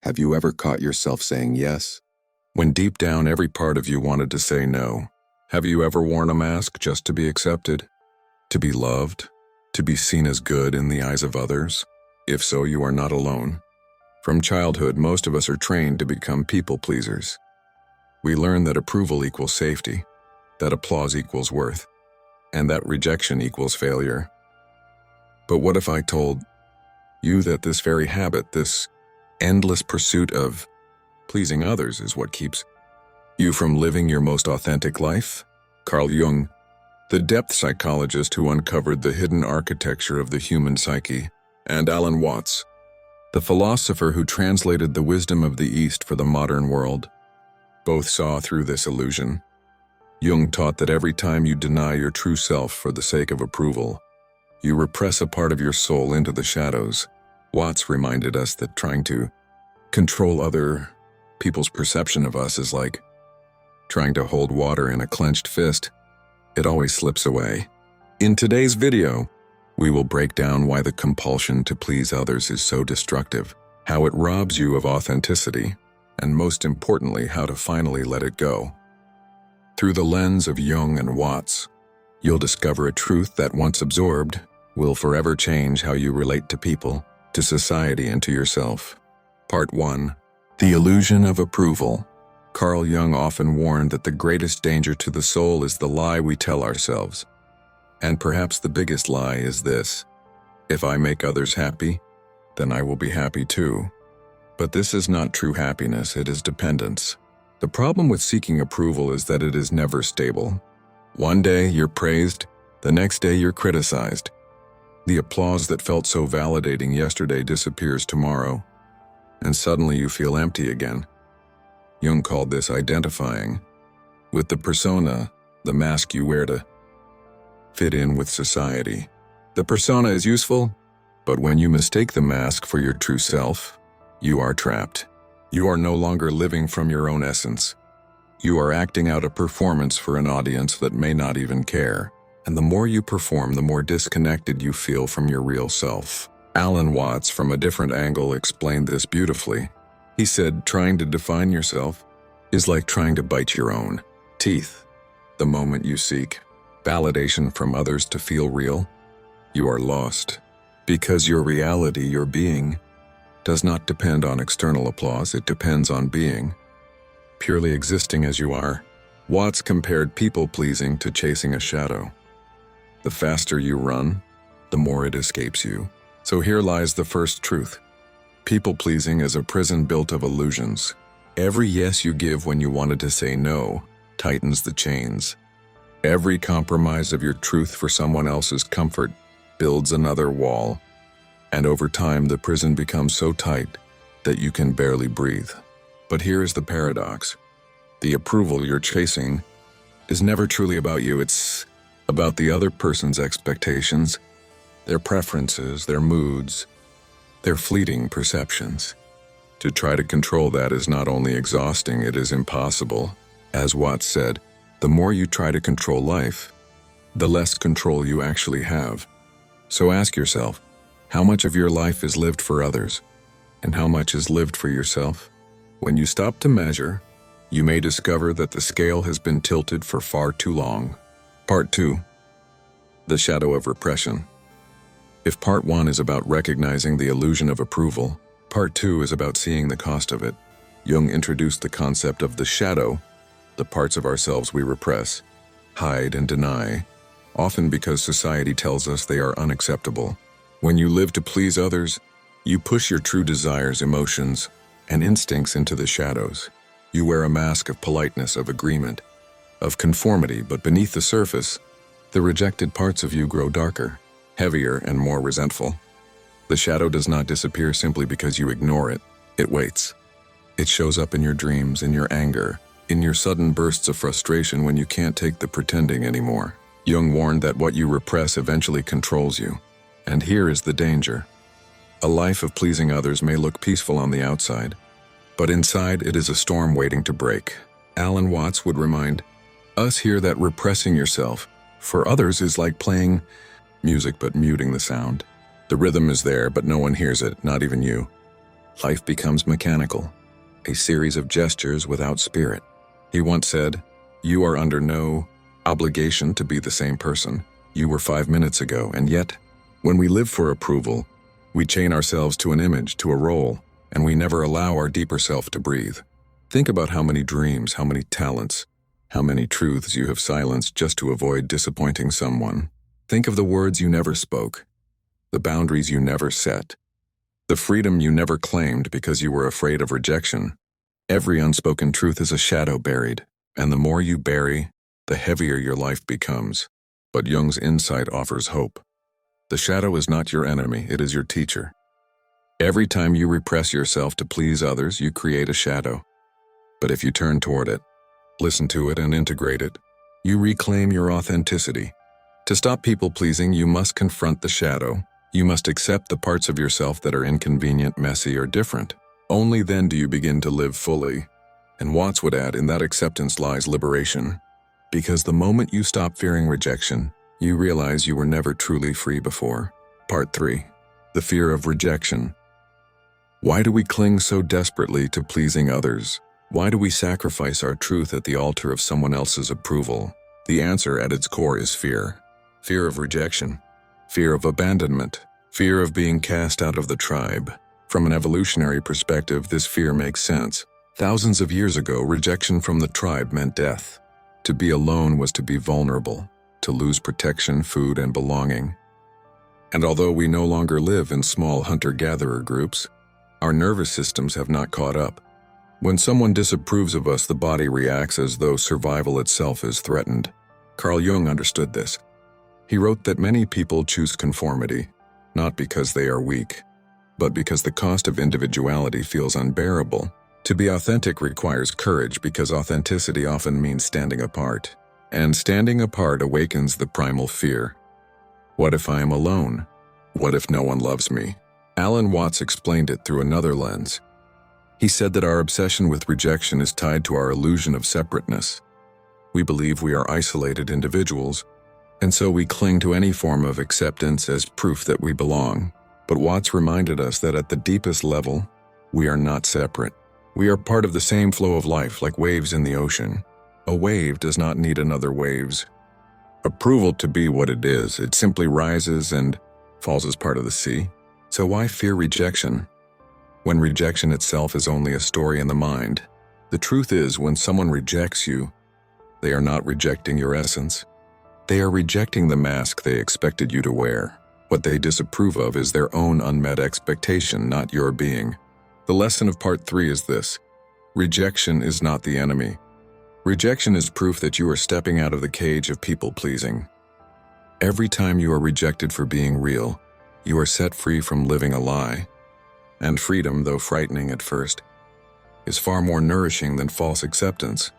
Have you ever caught yourself saying yes, when deep down every part of you wanted to say no? Have you ever worn a mask just to be accepted, to be loved, to be seen as good in the eyes of others? If so, you are not alone. From childhood, most of us are trained to become people pleasers. We learn that approval equals safety, that applause equals worth, and that rejection equals failure. But what if I told you that this very habit, this endless pursuit of pleasing others, is what keeps you from living your most authentic life? Carl Jung, the depth psychologist who uncovered the hidden architecture of the human psyche, and Alan Watts, the philosopher who translated the wisdom of the East for the modern world, both saw through this illusion. Jung taught that every time you deny your true self for the sake of approval, you repress a part of your soul into the shadows. Watts reminded us that trying to control other people's perception of us is like trying to hold water in a clenched fist. It always slips away. In today's video, we will break down why the compulsion to please others is so destructive, how it robs you of authenticity, and most importantly, how to finally let it go. Through the lens of Jung and Watts, you'll discover a truth that, once absorbed, will forever change how you relate to people, to society, and to yourself. Part 1. The Illusion of Approval. Carl Jung often warned that the greatest danger to the soul is the lie we tell ourselves. And perhaps the biggest lie is this: if I make others happy, then I will be happy too. But this is not true happiness, it is dependence. The problem with seeking approval is that it is never stable. One day you're praised, the next day you're criticized. The applause that felt so validating yesterday disappears tomorrow, and suddenly you feel empty again. Jung called this identifying with the persona, the mask you wear to fit in with society. The persona is useful, but when you mistake the mask for your true self, you are trapped. You are no longer living from your own essence. You are acting out a performance for an audience that may not even care. And the more you perform, the more disconnected you feel from your real self. Alan Watts, from a different angle, explained this beautifully. He said, trying to define yourself is like trying to bite your own teeth. The moment you seek validation from others to feel real, you are lost. Because your reality, your being, does not depend on external applause, it depends on being, purely existing as you are. Watts compared people-pleasing to chasing a shadow. The faster you run, the more it escapes you. So here lies the first truth. People-pleasing is a prison built of illusions. Every yes you give when you wanted to say no tightens the chains. Every compromise of your truth for someone else's comfort builds another wall. And over time, the prison becomes so tight that you can barely breathe. But here is the paradox. The approval you're chasing is never truly about you. It's about the other person's expectations, their preferences, their moods, their fleeting perceptions. To try to control that is not only exhausting, it is impossible. As Watts said, the more you try to control life, the less control you actually have. So ask yourself, how much of your life is lived for others, and how much is lived for yourself? When you stop to measure, you may discover that the scale has been tilted for far too long. Part 2. The Shadow of Repression. If Part 1 is about recognizing the illusion of approval, Part 2 is about seeing the cost of it. Jung introduced the concept of the shadow, the parts of ourselves we repress, hide, and deny, often because society tells us they are unacceptable. When you live to please others, you push your true desires, emotions, and instincts into the shadows. You wear a mask of politeness, of agreement, of conformity, but beneath the surface, the rejected parts of you grow darker, heavier, and more resentful. The shadow does not disappear simply because you ignore it. It waits. It shows up in your dreams, in your anger, in your sudden bursts of frustration when you can't take the pretending anymore. Jung warned that what you repress eventually controls you. And here is the danger. A life of pleasing others may look peaceful on the outside, but inside it is a storm waiting to break. Alan Watts would remind us here that repressing yourself for others is like playing music but muting the sound. The rhythm is there, but no one hears it, not even you. Life becomes mechanical, a series of gestures without spirit. He once said, "You are under no obligation to be the same person you were 5 minutes ago," and yet, when we live for approval, we chain ourselves to an image, to a role, and we never allow our deeper self to breathe. Think about how many dreams, how many talents, how many truths you have silenced just to avoid disappointing someone. Think of the words you never spoke, the boundaries you never set, the freedom you never claimed because you were afraid of rejection. Every unspoken truth is a shadow buried, and the more you bury, the heavier your life becomes. But Jung's insight offers hope. The shadow is not your enemy, it is your teacher. Every time you repress yourself to please others, you create a shadow. But if you turn toward it, listen to it, and integrate it, you reclaim your authenticity. To stop people-pleasing, you must confront the shadow. You must accept the parts of yourself that are inconvenient, messy, or different. Only then do you begin to live fully. And Watts would add, in that acceptance lies liberation. Because the moment you stop fearing rejection, you realize you were never truly free before. Part 3. The fear of rejection. Why do we cling so desperately to pleasing others? Why do we sacrifice our truth at the altar of someone else's approval? The answer at its core is fear. Fear of rejection. Fear of abandonment. Fear of being cast out of the tribe. From an evolutionary perspective, this fear makes sense. Thousands of years ago, rejection from the tribe meant death. To be alone was to be vulnerable, to lose protection, food, and belonging. And although we no longer live in small hunter-gatherer groups, our nervous systems have not caught up. When someone disapproves of us, the body reacts as though survival itself is threatened. Carl Jung understood this. He wrote that many people choose conformity, not because they are weak, but because the cost of individuality feels unbearable. To be authentic requires courage because authenticity often means standing apart. And standing apart awakens the primal fear. What if I am alone? What if no one loves me? Alan Watts explained it through another lens. He said that our obsession with rejection is tied to our illusion of separateness. We believe we are isolated individuals, and so we cling to any form of acceptance as proof that we belong. But Watts reminded us that at the deepest level, we are not separate. We are part of the same flow of life, like waves in the ocean. A wave does not need another wave's approval to be what it is. It simply rises and falls as part of the sea. So why fear rejection, when rejection itself is only a story in the mind? The truth is, when someone rejects you, they are not rejecting your essence. They are rejecting the mask they expected you to wear. What they disapprove of is their own unmet expectation, not your being. The lesson of part 3 is this: rejection is not the enemy. Rejection is proof that you are stepping out of the cage of people-pleasing. Every time you are rejected for being real, you are set free from living a lie. And freedom, though frightening at first, is far more nourishing than false acceptance.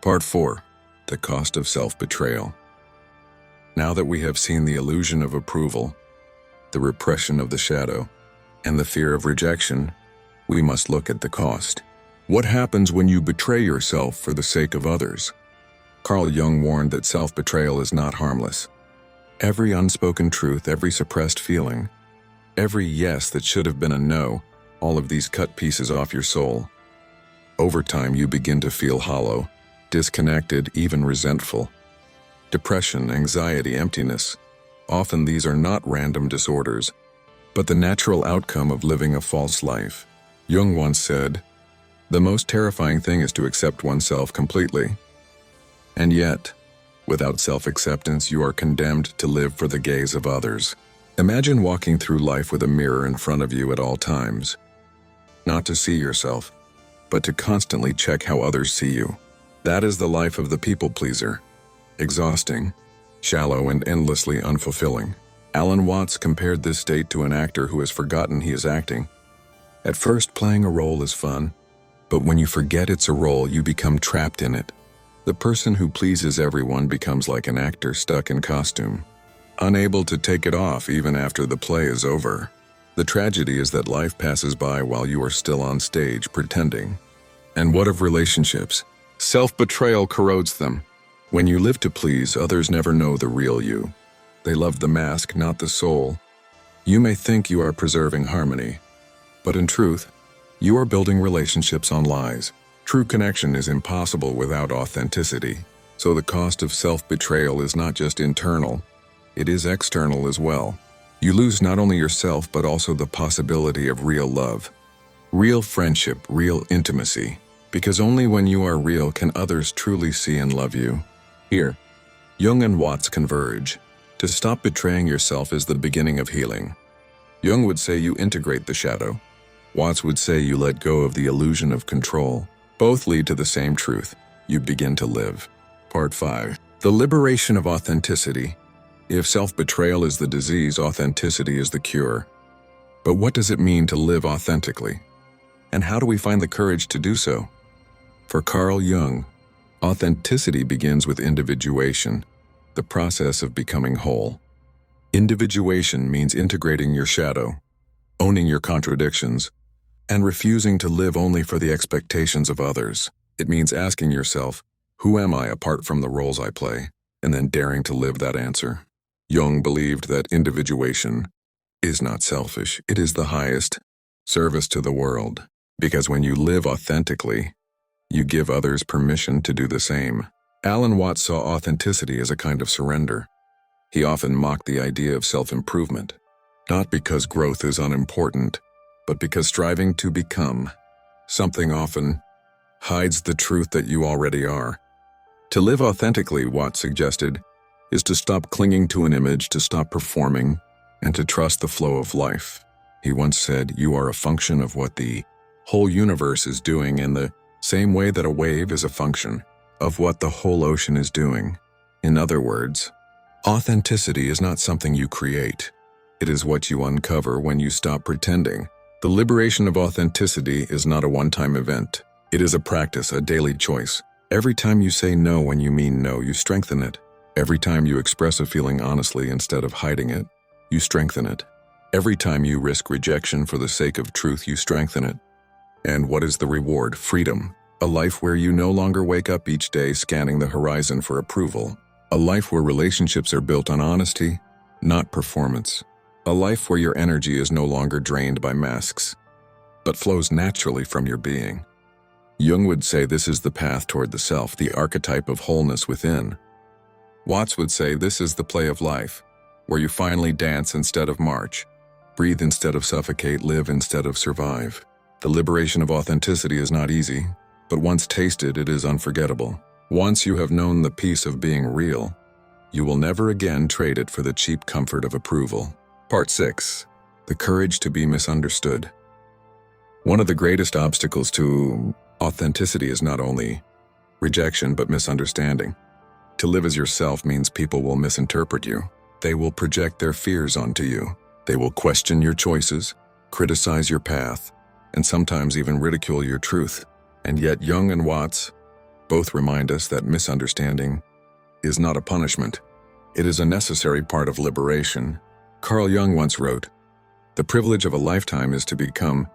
Part 4. The cost of self-betrayal. Now that we have seen the illusion of approval, the repression of the shadow, and the fear of rejection, we must look at the cost. What happens when you betray yourself for the sake of others? Carl Jung warned that self-betrayal is not harmless. Every unspoken truth, every suppressed feeling, every yes that should have been a no, all of these cut pieces off your soul. Over time, you begin to feel hollow, disconnected, even resentful. Depression, anxiety, emptiness. Often these are not random disorders, but the natural outcome of living a false life. Jung once said, "The most terrifying thing is to accept oneself completely." And yet, without self-acceptance, you are condemned to live for the gaze of others. Imagine walking through life with a mirror in front of you at all times. Not to see yourself, but to constantly check how others see you. That is the life of the people-pleaser. Exhausting, shallow, and endlessly unfulfilling. Alan Watts compared this state to an actor who has forgotten he is acting. At first, playing a role is fun, but when you forget it's a role, you become trapped in it. The person who pleases everyone becomes like an actor stuck in costume, unable to take it off even after the play is over. The tragedy is that life passes by while you are still on stage pretending. And what of relationships? Self-betrayal corrodes them. When you live to please, others never know the real you. They love the mask, not the soul. You may think you are preserving harmony, but in truth, You are building relationships on lies. True connection is impossible without authenticity. So the cost of self-betrayal is not just internal, it is external as well. You lose not only yourself but also the possibility of real love, real friendship, real intimacy. Because only when you are real can others truly see and love you. Here, Jung and Watts converge. To stop betraying yourself is the beginning of healing. Jung would say you integrate the shadow. Watts would say you let go of the illusion of control. Both lead to the same truth. You begin to live. Part 5. The liberation of authenticity. If self-betrayal is the disease, authenticity is the cure. But what does it mean to live authentically? And how do we find the courage to do so? For Carl Jung, authenticity begins with individuation, the process of becoming whole. Individuation means integrating your shadow, owning your contradictions, and refusing to live only for the expectations of others. It means asking yourself, who am I apart from the roles I play? And then daring to live that answer. Jung believed that individuation is not selfish, it is the highest service to the world. Because when you live authentically, you give others permission to do the same. Alan Watts saw authenticity as a kind of surrender. He often mocked the idea of self-improvement, not because growth is unimportant, but because striving to become something often hides the truth that you already are. To live authentically, Watts suggested, is to stop clinging to an image, to stop performing, and to trust the flow of life. He once said, you are a function of what the whole universe is doing in the same way that a wave is a function of what the whole ocean is doing. In other words, authenticity is not something you create. It is what you uncover when you stop pretending. The liberation of authenticity is not a one-time event. It is a practice, a daily choice. Every time you say no when you mean no, you strengthen it. Every time you express a feeling honestly instead of hiding it, you strengthen it. Every time you risk rejection for the sake of truth, you strengthen it. And what is the reward? Freedom. A life where you no longer wake up each day scanning the horizon for approval. A life where relationships are built on honesty, not performance. A life where your energy is no longer drained by masks, but flows naturally from your being. Jung would say this is the path toward the self, the archetype of wholeness within. Watts would say this is the play of life, where you finally dance instead of march, breathe instead of suffocate, live instead of survive. The liberation of authenticity is not easy, but once tasted, it is unforgettable. Once you have known the peace of being real, you will never again trade it for the cheap comfort of approval. Part 6. The courage to be misunderstood. One of the greatest obstacles to authenticity is not only rejection, but misunderstanding. To live as yourself means people will misinterpret you. They will project their fears onto you. They will question your choices, criticize your path, and sometimes even ridicule your truth. And yet Jung and Watts both remind us that misunderstanding is not a punishment. It is a necessary part of liberation. Carl Jung once wrote, "The privilege of a lifetime is to become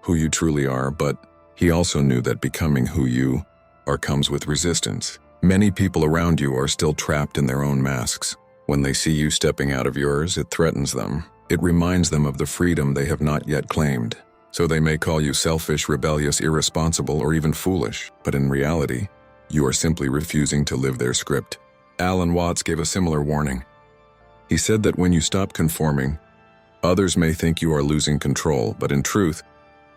who you truly are," but he also knew that becoming who you are comes with resistance. Many people around you are still trapped in their own masks. When they see you stepping out of yours, it threatens them. It reminds them of the freedom they have not yet claimed. So they may call you selfish, rebellious, irresponsible, or even foolish. But in reality, you are simply refusing to live their script. Alan Watts gave a similar warning. He said that when you stop conforming, others may think you are losing control, but in truth,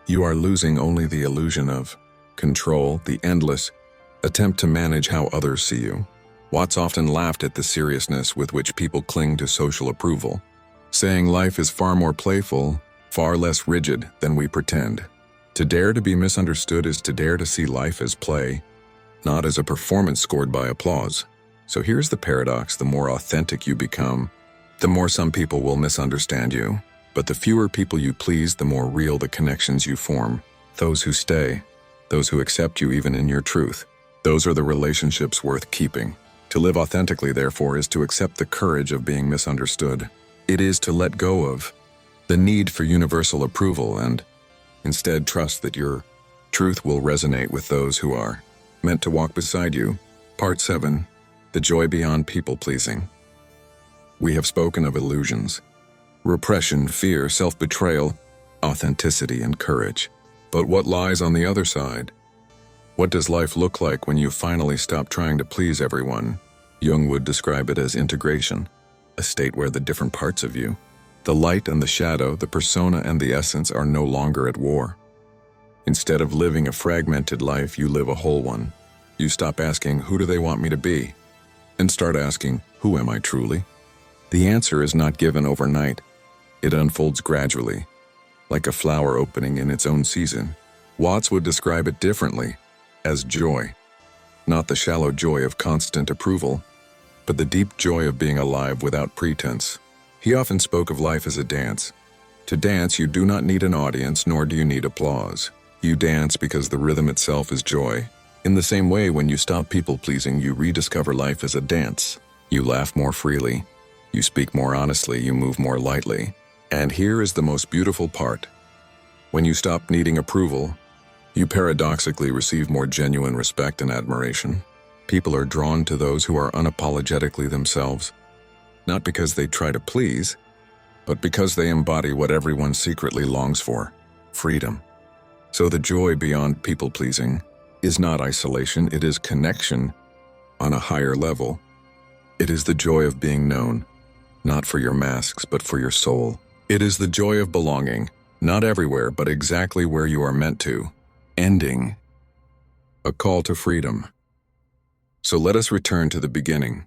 you are losing only the illusion of control, the endless attempt to manage how others see you. Watts often laughed at the seriousness with which people cling to social approval, saying life is far more playful, far less rigid than we pretend. To dare to be misunderstood is to dare to see life as play, not as a performance scored by applause. So here's the paradox: the more authentic you become, the more some people will misunderstand you. But the fewer people you please, the more real the connections you form. Those who stay, those who accept you even in your truth, those are the relationships worth keeping. To live authentically, therefore, is to accept the courage of being misunderstood. It is to let go of the need for universal approval and instead trust that your truth will resonate with those who are meant to walk beside you. Part 7. The joy beyond people-pleasing. We have spoken of illusions, repression, fear, self-betrayal, authenticity, and courage. But what lies on the other side? What does life look like when you finally stop trying to please everyone? Jung would describe it as integration, a state where the different parts of you, the light and the shadow, the persona and the essence, are no longer at war. Instead of living a fragmented life, you live a whole one. You stop asking, who do they want me to be? And start asking, who am I truly? The answer is not given overnight. It unfolds gradually, like a flower opening in its own season. Watts would describe it differently, as joy. Not the shallow joy of constant approval, but the deep joy of being alive without pretense. He often spoke of life as a dance. To dance, you do not need an audience, nor do you need applause. You dance because the rhythm itself is joy. In the same way, when you stop people-pleasing, you rediscover life as a dance. You laugh more freely. You speak more honestly. You move more lightly. And here is the most beautiful part. When you stop needing approval, you paradoxically receive more genuine respect and admiration. People are drawn to those who are unapologetically themselves, not because they try to please, but because they embody what everyone secretly longs for: freedom. So the joy beyond people-pleasing is not isolation, it is connection on a higher level. It is the joy of being known, not for your masks, but for your soul. It is the joy of belonging, not everywhere, but exactly where you are meant to. Ending. A call to freedom. So let us return to the beginning.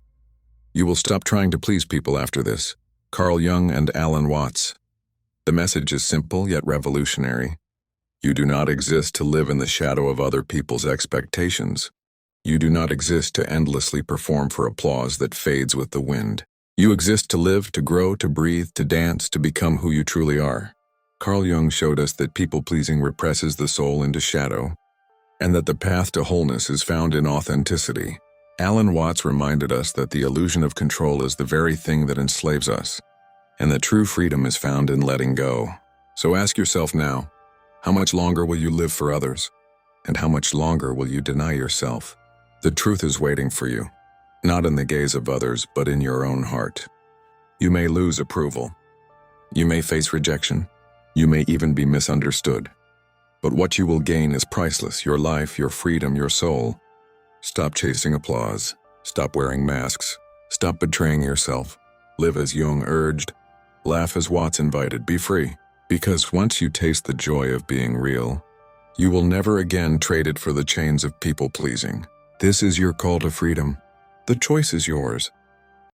You will stop trying to please people after this. Carl Jung and Alan Watts. The message is simple yet revolutionary. You do not exist to live in the shadow of other people's expectations. You do not exist to endlessly perform for applause that fades with the wind. You exist to live, to grow, to breathe, to dance, to become who you truly are. Carl Jung showed us that people-pleasing represses the soul into shadow, and that the path to wholeness is found in authenticity. Alan Watts reminded us that the illusion of control is the very thing that enslaves us, and that true freedom is found in letting go. So ask yourself now, how much longer will you live for others? And how much longer will you deny yourself? The truth is waiting for you, not in the gaze of others, but in your own heart. You may lose approval. You may face rejection. You may even be misunderstood. But what you will gain is priceless: your life, your freedom, your soul. Stop chasing applause. Stop wearing masks. Stop betraying yourself. Live as Jung urged. Laugh as Watts invited. Be free. Because once you taste the joy of being real, you will never again trade it for the chains of people-pleasing. This is your call to freedom. The choice is yours.